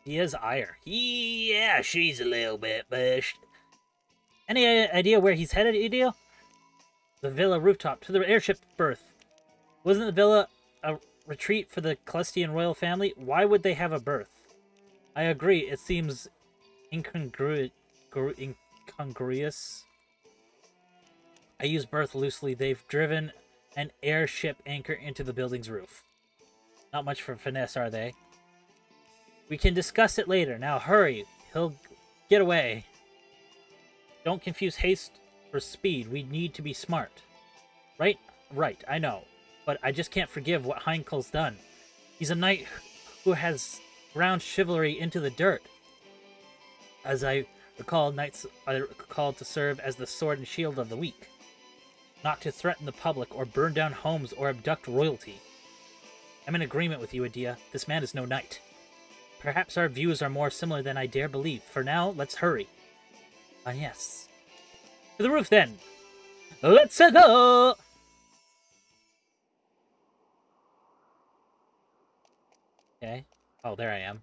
He is ire. Yeah, she's a little bit bushed. Any idea where he's headed, Edie? The villa rooftop, to the airship berth. Wasn't the villa a retreat for the Celestian royal family? Why would they have a berth? I agree, it seems incongruous. I use berth loosely. They've driven an airship anchor into the building's roof. Not much for finesse, are they? We can discuss it later. Now hurry. He'll get away. Don't confuse haste for speed. We need to be smart. Right? Right, I know. But I just can't forgive what Heinkel's done. He's a knight who has ground chivalry into the dirt. As I recall, knights are called to serve as the sword and shield of the weak. Not to threaten the public or burn down homes or abduct royalty. I'm in agreement with you, Adia. This man is no knight. Perhaps our views are more similar than I dare believe. For now, let's hurry. Yes. To the roof, then. Let's go! Okay. Oh, there I am.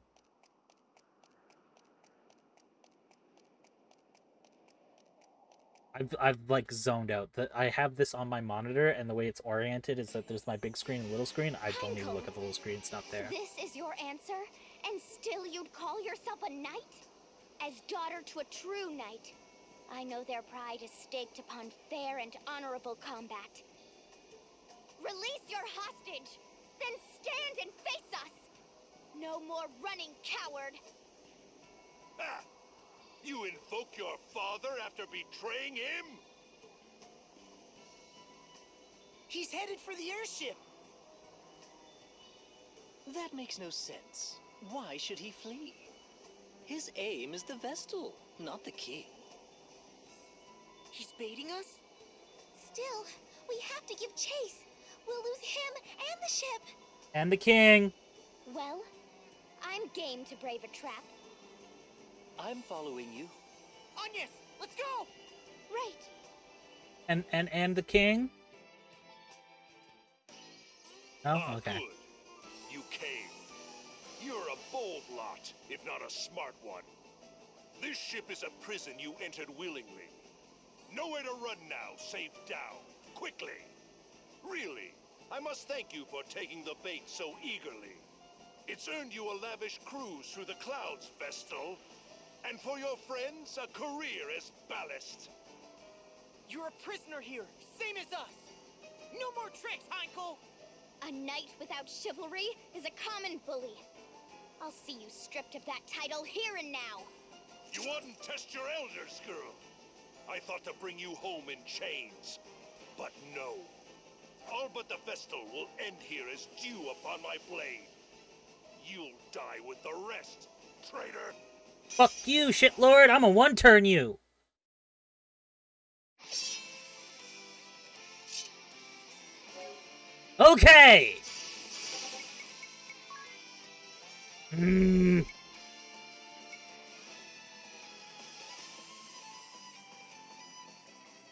I've like zoned out. I have this on my monitor, and the way it's oriented is that there's my big screen and little screen. I don't even look at the little screen; it's not there. This is your answer, and still you'd call yourself a knight? As daughter to a true knight, I know their pride is staked upon fair and honorable combat. Release your hostage, then stand and face us. No more running, coward. Ah! You invoke your father after betraying him? He's headed for the airship. That makes no sense. Why should he flee? His aim is the Vestal, not the king. He's baiting us? Still, we have to give chase. We'll lose him and the ship. And the king. Well, I'm game to brave a trap. I'm following you. Agnes, let's go! Right. And the king? Oh, Ah, okay. good. You came. You're a bold lot, if not a smart one. This ship is a prison you entered willingly. Nowhere to run now, save down. Quickly. Really, I must thank you for taking the bait so eagerly. It's earned you a lavish cruise through the clouds, Vestal. And for your friends, a career as ballast. You're a prisoner here, same as us. No more tricks, Heinkel! A knight without chivalry is a common bully. I'll see you stripped of that title here and now. You wouldn't test your elders, girl. I thought to bring you home in chains. But no. All but the Vestal will end here as dew upon my blade. You'll die with the rest, traitor. Fuck you, shitlord! I'm a one-turn you! Okay!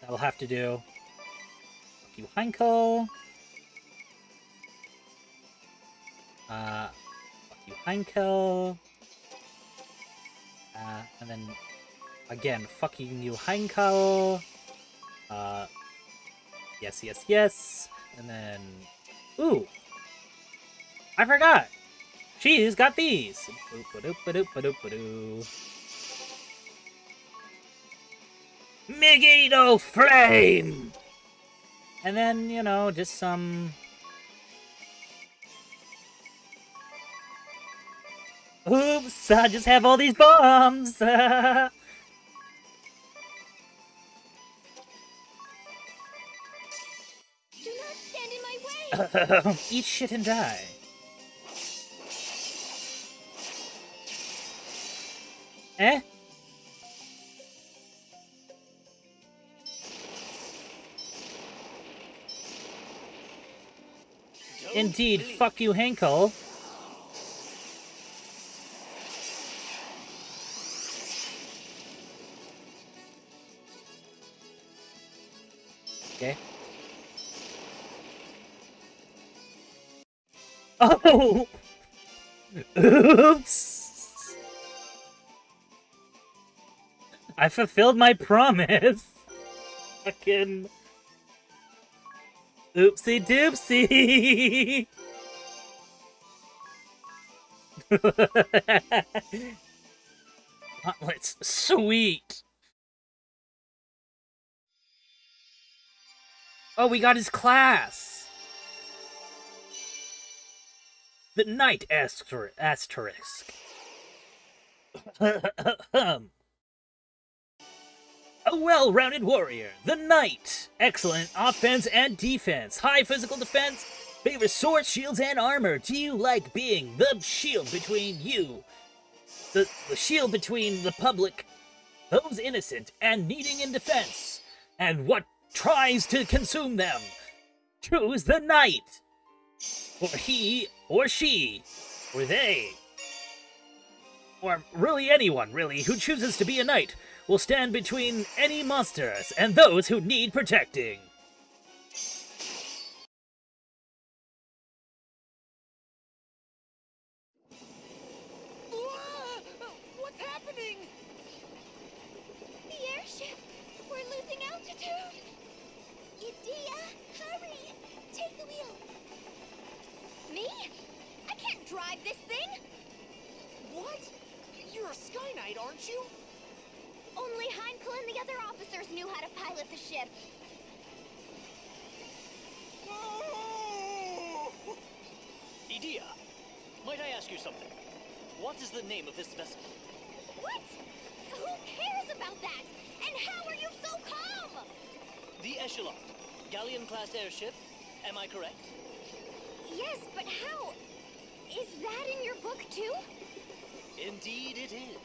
That'll have to do. Fuck you, Heinkel. Fuck you, Heinkel. And then, again, fucking you, Heinkel. Yes, yes, yes. And then, ooh. I forgot. She's got these. Megiddo Flame! And then, you know, just some... Oops, I just have all these bombs! Do not stand in my way! Eat shit and die. Eh? Indeed, fuck you, Henkel. Okay. Oh! Oops! I fulfilled my promise. Fucking oopsie doopsie. Gauntlets, sweet. Oh, we got his class. The Knight Asterisk. A well-rounded warrior. The Knight. Excellent offense and defense. High physical defense. Favors swords, shields, and armor. Do you like being the shield between you? The shield between the public, those innocent, and needing in defense. And what tries to consume them? Choose the Knight. For he, or she, or they, or really anyone, really, who chooses to be a knight, will stand between any monsters and those who need protecting. What's happening? The airship! We're losing altitude! Idea, hurry! Take the wheel! Me? I can't drive this thing! What? You're a Sky Knight, aren't you? Only Heinkel and the other officers knew how to pilot the ship. Idea, might I ask you something? What is the name of this vessel? What? Who cares about that? And how are you so calm? The Echelon, galleon-class airship. Am I correct? Yes, but how? Is that in your book too? Indeed it is.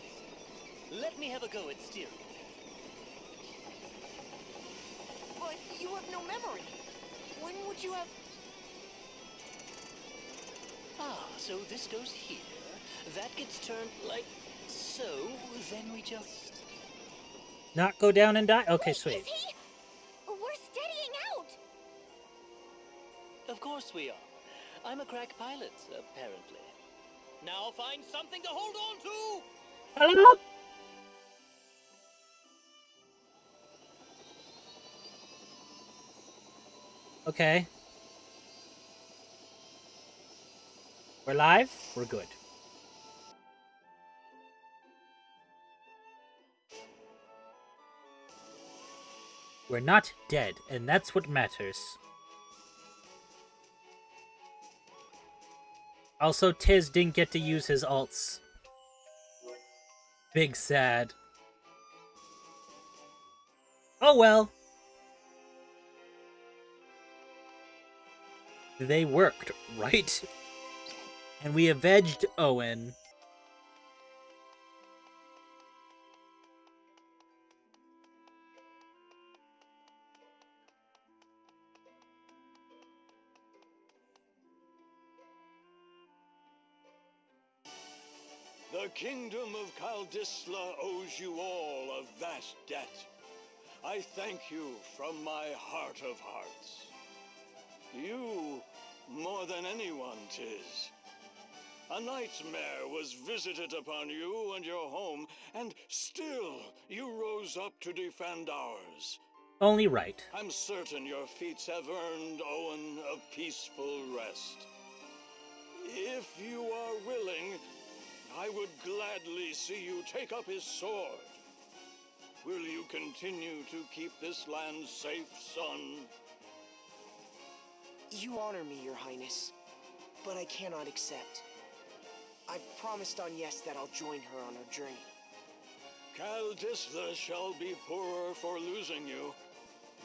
Let me have a go at steering. But you have no memory. When would you have... Ah, so this goes here. That gets turned like so. Then we just... Not go down and die? Okay, Wait, sweet. Is he? We're steadying out. Of course we are. I'm a crack pilot, apparently. Now find something to hold on to! Hello? Okay. We're live? We're good. We're not dead, and that's what matters. Also, Tiz didn't get to use his alts. Big sad. Oh well. They worked, right? And we avenged Owen. The kingdom of Kaldisla owes you all a vast debt. I thank you from my heart of hearts. You, more than anyone, 'tis. A nightmare was visited upon you and your home, and still you rose up to defend ours. Only right. I'm certain your feats have earned Owen a peaceful rest. If you are willing, I would gladly see you take up his sword. Will you continue to keep this land safe, son? You honor me, Your Highness, but I cannot accept. I promised on Yes that I'll join her on her journey. Kaldisla shall be poorer for losing you.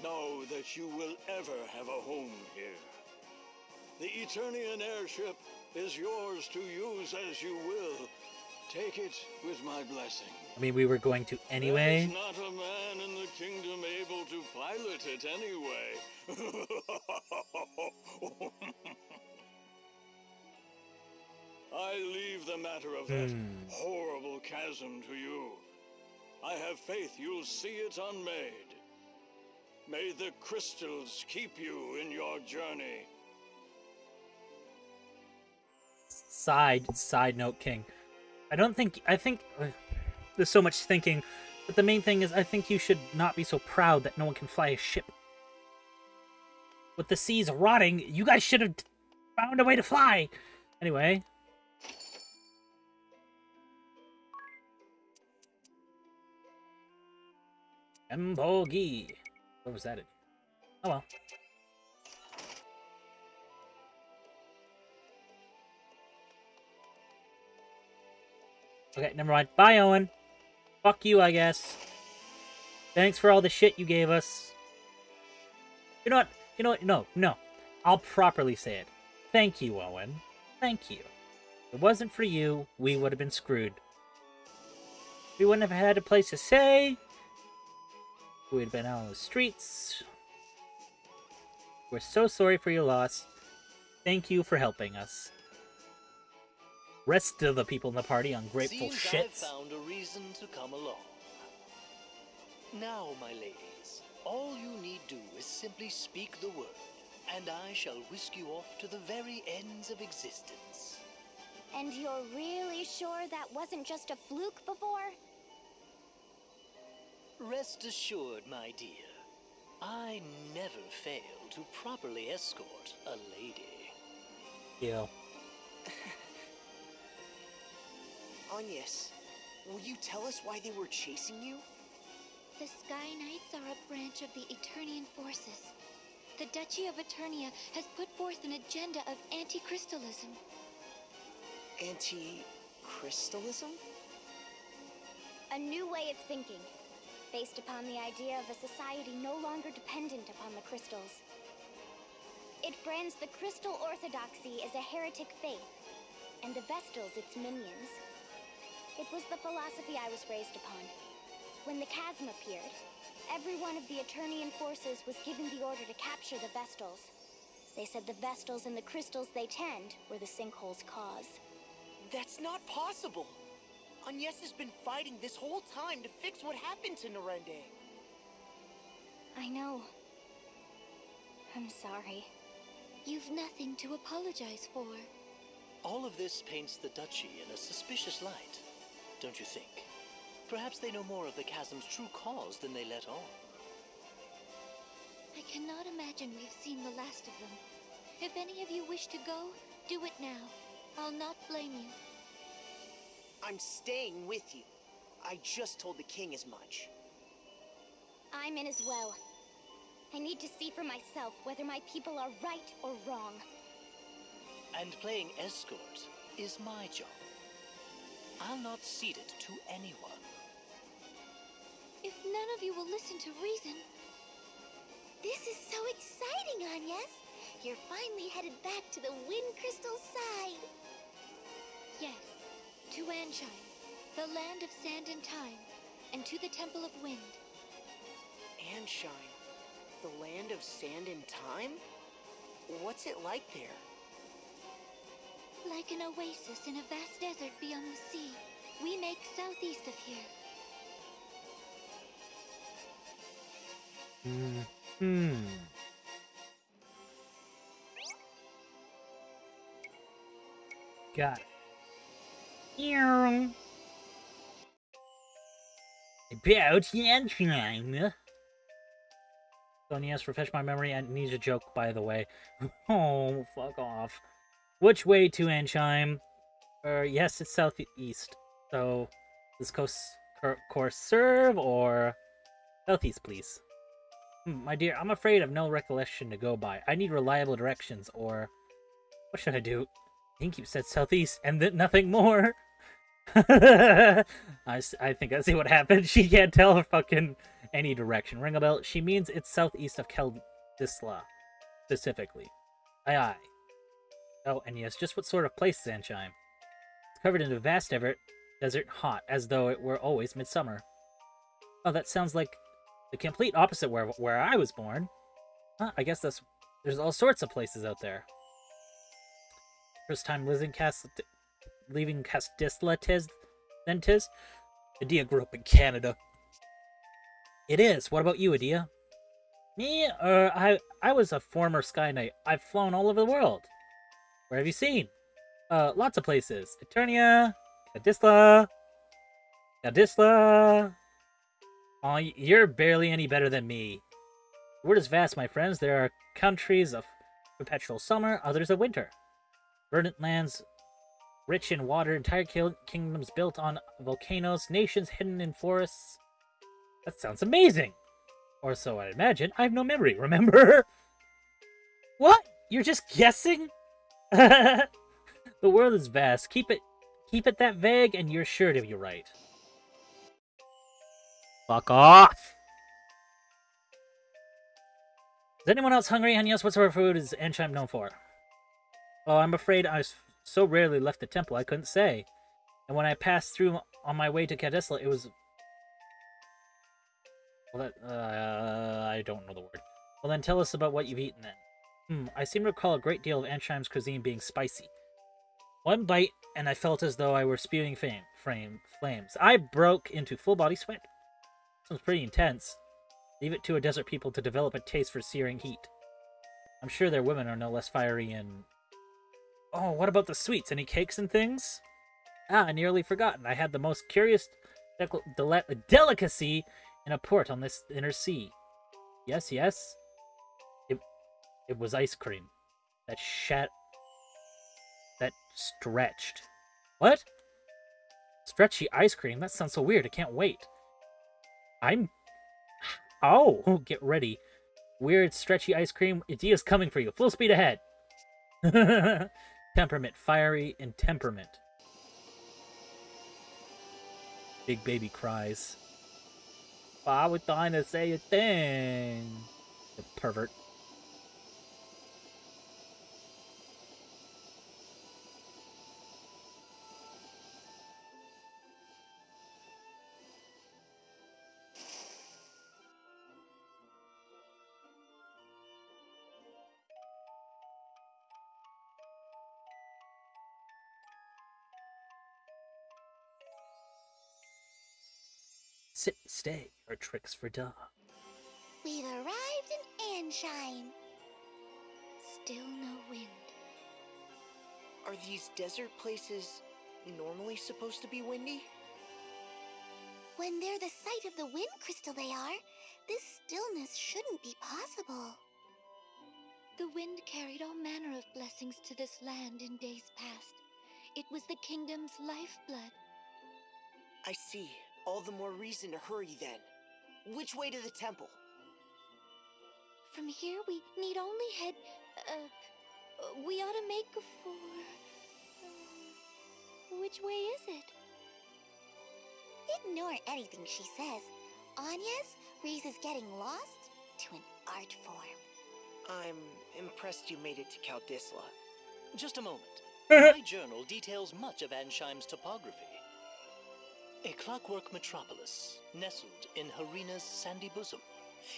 Know that you will ever have a home here. The Eternian airship is yours to use as you will. Take it with my blessing. I mean, we were going to anyway. There's not a man in the kingdom able to pilot it anyway. I leave the matter of that horrible chasm to you. I have faith you'll see it unmade. May the crystals keep you in your journey. Side note, King. I think there's so much thinking. But the main thing is, I think you should not be so proud that no one can fly a ship. With the seas rotting, you guys should have found a way to fly! Anyway. Embogi. Where was that in? Oh well. Okay, never mind. Bye, Owen. Fuck you, I guess. Thanks for all the shit you gave us. You know what? You know what? No. I'll properly say it. Thank you, Owen. Thank you. If it wasn't for you, we would have been screwed. We wouldn't have had a place to stay. We'd have been out on the streets. We're so sorry for your loss. Thank you for helping us. Rest of the people in the party ungrateful Seems shits. I've found a reason to come along. Now, my ladies, all you need do is simply speak the word, and I shall whisk you off to the very ends of existence. And you're really sure that wasn't just a fluke before? Rest assured, my dear, I never fail to properly escort a lady. Yeah. Agnes, will you tell us why they were chasing you? The Sky Knights are a branch of the Eternian forces. The Duchy of Eternia has put forth an agenda of anti-crystalism. Anti-crystalism? A new way of thinking, based upon the idea of a society no longer dependent upon the crystals. It brands the crystal orthodoxy as a heretic faith, and the Vestals its minions. It was the philosophy I was raised upon. When the chasm appeared, every one of the Eternian forces was given the order to capture the Vestals. They said the Vestals and the crystals they tend were the sinkhole's cause. That's not possible! Agnes has been fighting this whole time to fix what happened to Narende. I know. I'm sorry. You've nothing to apologize for. All of this paints the Duchy in a suspicious light, don't you think? Perhaps they know more of the chasm's true cause than they let on. I cannot imagine we've seen the last of them. If any of you wish to go, do it now. I'll not blame you. I'm staying with you. I just told the king as much. I'm in as well. I need to see for myself whether my people are right or wrong. And playing escort is my job. I'll not cede it to anyone. If none of you will listen to reason... This is so exciting, Agnes! You're finally headed back to the Wind Crystal side! Yes, to Anshine, the land of sand and time, and to the Temple of Wind. Anshine, the land of sand and time? What's it like there? Like an oasis in a vast desert beyond the sea. We make southeast of here. Got it. About Anshine. Sonia's refresh my memory and needs a joke, by the way. Oh, fuck off. Which way to Anshine? Yes, it's southeast. So, does course serve or southeast, please? My dear, I'm afraid I've no recollection to go by. I need reliable directions, or what should I do? I think you said southeast and then nothing more. I think I see what happened. She can't tell fucking any direction. Ring a bell. She means it's southeast of Keldisla, specifically. Aye. Oh, and yes, just what sort of place is Anshine? It's covered in a vast desert, hot, as though it were always midsummer. Oh, that sounds like the complete opposite where I was born. Huh, I guess there's all sorts of places out there. First time leaving Castisla then 'tis? Adia grew up in Canada. It is. What about you, Adia? Me? I was a former Sky Knight. I've flown all over the world. Where have you seen? Lots of places. Eternia, Caldisla, Aw, you're barely any better than me. The world is vast, my friends. There are countries of perpetual summer, others of winter. Verdant lands rich in water, entire kingdoms built on volcanoes, nations hidden in forests. That sounds amazing! Or so I imagine. I have no memory, remember? What? You're just guessing? The world is vast. Keep it that vague, and you're sure to be right. Fuck off! Is anyone else hungry? And yes, what sort of food is Ansheim known for? Oh, I'm afraid I so rarely left the temple, I couldn't say. And when I passed through on my way to Kadisla, it was... Well, I don't know the word. Well, then tell us about what you've eaten then. I seem to recall a great deal of Ansheim's cuisine being spicy. One bite, and I felt as though I were spewing flames. I broke into full-body sweat. Sounds pretty intense. Leave it to a desert people to develop a taste for searing heat. I'm sure their women are no less fiery and... Oh, what about the sweets? Any cakes and things? Ah, nearly forgotten. I had the most curious delicacy in a port on this inner sea. Yes. It was ice cream. That stretched. What? Stretchy ice cream? That sounds so weird. I can't wait. Oh, get ready. Weird, stretchy ice cream. Idea's coming for you. Full speed ahead. Temperament. Fiery and temperament. Big baby cries. I was trying to say a thing. The pervert. Sit and stay are tricks for dogs. We've arrived in Ansheim. Still no wind. Are these desert places normally supposed to be windy? When they're the site of the wind crystal they are, this stillness shouldn't be possible. The wind carried all manner of blessings to this land in days past. It was the kingdom's lifeblood. I see. All the more reason to hurry then. Which way to the temple? From here, we need only head... we ought to make for... which way is it? Ignore anything she says. Anya's, Reese is getting lost to an art form. I'm impressed you made it to Kaldisla. Just a moment. My journal details much of Ansheim's topography. A clockwork metropolis, nestled in Harina's sandy bosom.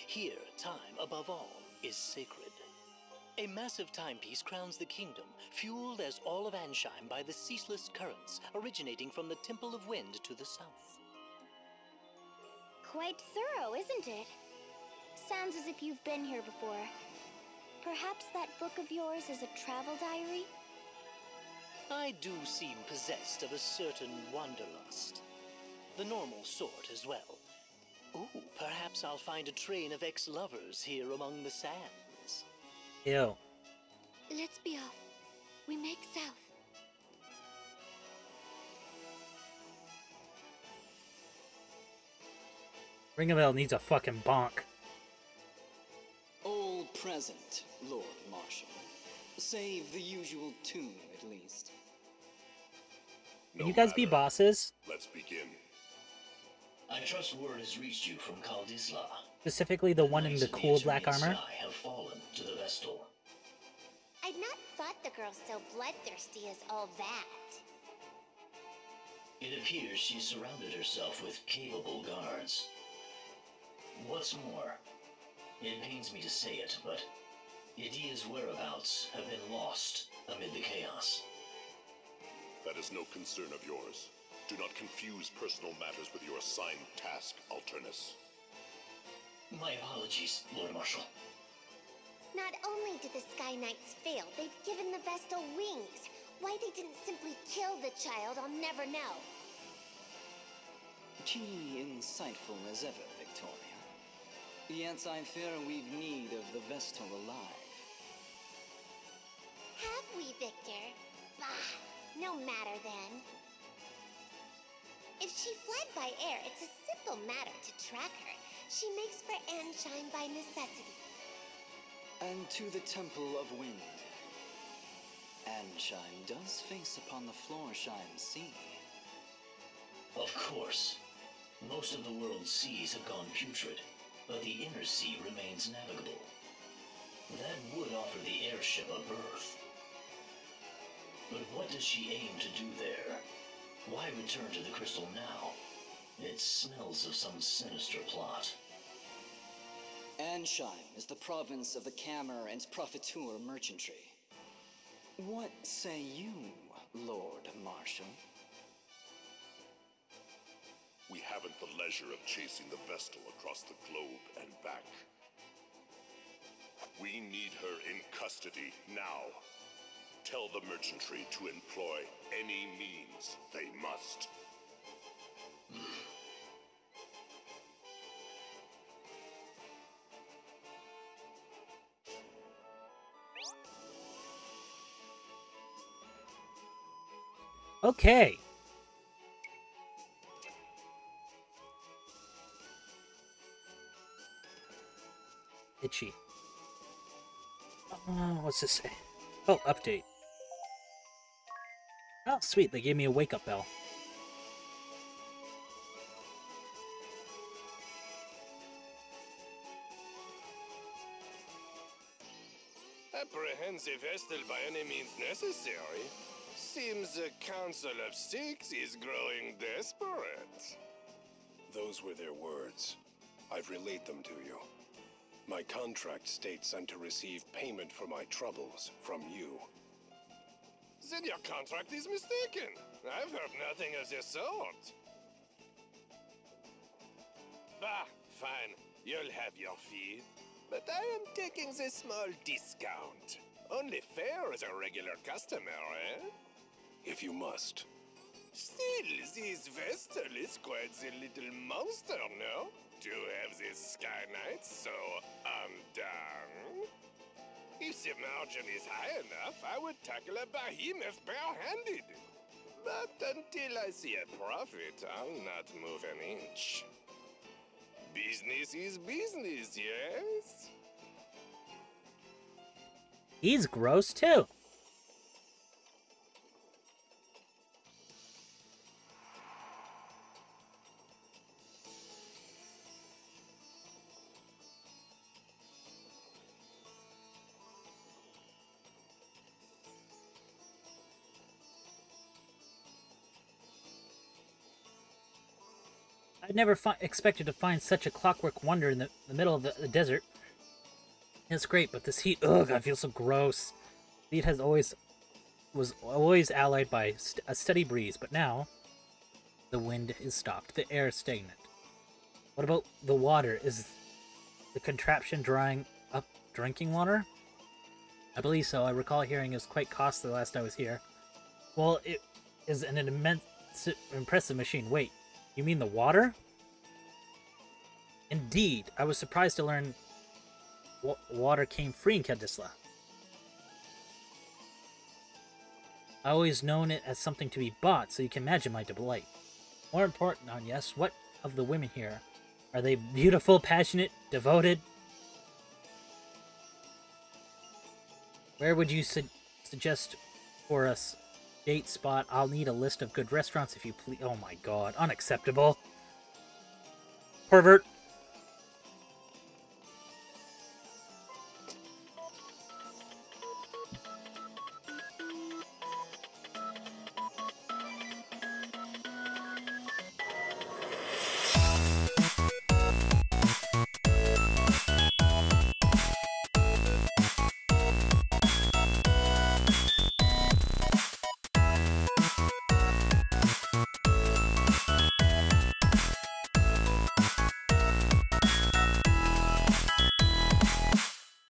Here, time, above all, is sacred. A massive timepiece crowns the kingdom, fueled as all of Ansheim by the ceaseless currents originating from the Temple of Wind to the south. Quite thorough, isn't it? Sounds as if you've been here before. Perhaps that book of yours is a travel diary? I do seem possessed of a certain wanderlust. The normal sort as well. Ooh, perhaps I'll find a train of ex-lovers here among the sands. Ew. Let's be off. We make south. Ring a bell needs a fucking bonk. All present, Lord Marshal. Save the usual tune, at least. Can you guys be bosses? Let's begin. I trust word has reached you from Kaldisla. Specifically the one in the cool black armor? Have fallen to the Vestal. I'd not thought the girl so bloodthirsty as all that. It appears she surrounded herself with capable guards. What's more, it pains me to say it, but Idia's whereabouts have been lost amid the chaos. That is no concern of yours. Do not confuse personal matters with your assigned task, Alternus. My apologies, Lord Marshal. Not only did the Sky Knights fail, they've given the Vestal wings. Why they didn't simply kill the child, I'll never know. Key insightful as ever, Victoria. Yet I fear we've need of the Vestal alive. Have we, Victor? Bah, no matter then. If she fled by air, it's a simple matter to track her. She makes for Anshine by necessity. And to the Temple of Wind. Anshine does face upon the Florsheim Sea. Of course. Most of the world's seas have gone putrid, but the inner sea remains navigable. That would offer the airship a berth. But what does she aim to do there? Why return to the crystal now? It smells of some sinister plot. Anshine is the province of the Camer and Profiteur merchantry. What say you, Lord Marshal? We haven't the leisure of chasing the Vestal across the globe and back. We need her in custody now. Tell the merchantry to employ any means they must. Okay. Itchy. What's this say? Oh, update. Oh, sweet. They gave me a wake-up bell. Apprehend the Vestal by any means necessary. Seems the Council of Six is growing desperate. Those were their words. I've relayed them to you. My contract states I'm to receive payment for my troubles from you. Then your contract is mistaken. I've heard nothing of the sort. Bah, fine. You'll have your fee. But I am taking the small discount. Only fair as a regular customer, eh? If you must. Still, this Vestal is quite the little monster, no? To have this Sky Knight so undone. If the margin is high enough, I would tackle a behemoth bare-handed. But until I see a profit, I'll not move an inch. Business is business, yes? He's gross, too. I never expected to find such a clockwork wonder in the middle of the desert. It's great, but this heat, ugh, I feel so gross. The heat was always allied by a steady breeze, but now the wind is stopped, the air is stagnant. What about the water? Is the contraption drying up drinking water? I believe so. I recall hearing it was quite costly last I was here. Well, it is an impressive machine. Wait, you mean the water? Indeed, I was surprised to learn water came free in Kadisla. I always known it as something to be bought, so you can imagine my delight. More important, yes, what of the women here? Are they beautiful, passionate, devoted? Where would you suggest for us date spot? I'll need a list of good restaurants if you please. Oh my god, unacceptable. Pervert.